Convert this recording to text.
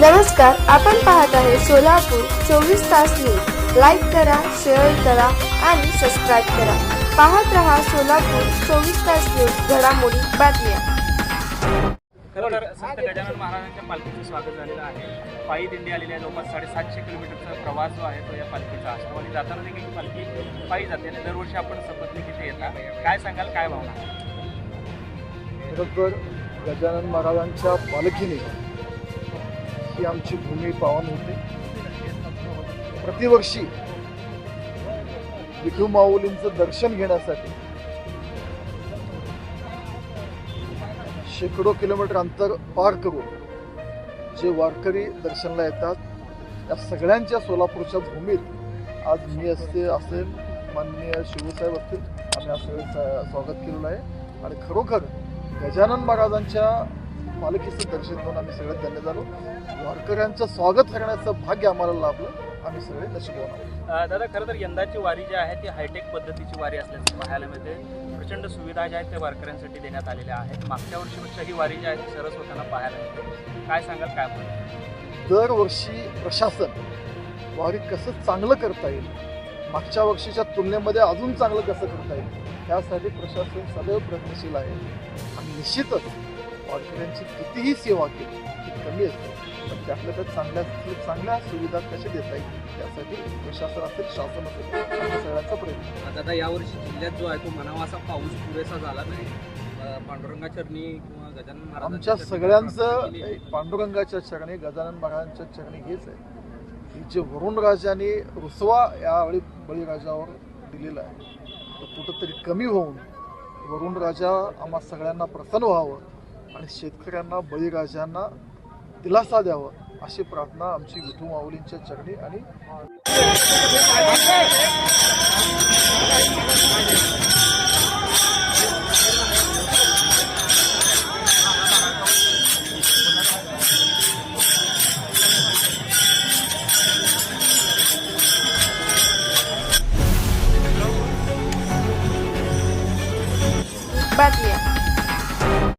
नमस्कार, आपण पाहत आहे सोलापूर 24 तास न्यूज। लाईक करा, शेअर करा आणि सबस्क्राईब करा। पाहत रहा सोलापूर 24 तास न्यूज, घडामोडी बातम्या। खरं तर संत गजानन महाराजांच्या पालखीचं स्वागत झालेलं आहे। पायी दिंडी आलेली आहे। जवळपास 750 किलोमीटरचा प्रवास जो आहे तो या पालखीचा असतो आणि जाताना देखील ही पालखी पायी जाते आणि दरवर्षी आपण शपथविधीला येतात। काय सांगाल, काय भावना? खरं तर गजानन महाराजांच्या पालखीने ही आमची भूमी पावन होते। प्रतिवर्षी विठू माऊलींचं दर्शन घेण्यासाठी शेकडो किलोमीटर अंतर पार करून जे वारकरी दर्शनाला येतात, त्या सगळ्यांच्या सोलापूरच्या भूमीत आज मी असेल, माननीय शिवसाहेब असतील, आम्ही असं स्वागत केलेलं आहे। आणि खरोखर गजानन महाराजांच्या पालखीचं दर्शन घेऊन आम्ही सगळे धन्य झालो। वारकऱ्यांचं स्वागत करण्याचं भाग्य आम्हाला लाभलं। आम्ही सगळे नशिबवान आहोत। दादा, खरं तर यंदाची वारी जी आहे ती हायटेक पद्धतीची वारी असल्याचं पाहायला मिळते। प्रचंड सुविधा ज्या आहेत त्या वारकऱ्यांसाठी देण्यात आलेल्या आहेत। मागच्या वर्षीपेक्षा ही वारी जी आहे ती सरस होताना पाहायला मिळते। काय सांगाल, काय बोल? दरवर्षी प्रशासन वारी कसं चांगलं करता येईल, मागच्या वर्षीच्या तुलनेमध्ये अजून चांगलं कसं करता येईल, त्यासाठी प्रशासन सदैव प्रयत्नशील आहे। आणि निश्चितच वारकऱ्यांची कितीही सेवा केली ती कमी असते, पण त्यातल्या त्यात चांगल्या सुविधा कशा देता येईल त्यासाठी प्रशासन असेल, शासन असेल, आमच्या सगळ्यांचा प्रयत्न। दादा, यावर्षी जिल्ह्यात जो आहे तो म्हणावा असा पाऊस पुरेसा झाला नाही। पांडुरंगा चरणी किंवा गजानन महाराज आमच्या सगळ्यांचं पांडुरंगाच्या चरणी, गजानन महाराजांच्या चरणी हेच आहे की जे वरुण राजाने रुसवा यावेळी बळीराजावर दिलेला आहे तो कुठंतरी कमी होऊन वरुण राजा आम्हा सगळ्यांना प्रसन्न व्हावं आणि शेतकऱ्यांना, बळीराजांना दिलासा द्यावा अशी प्रार्थना आमची विठू माऊलींच्या चरणी आणि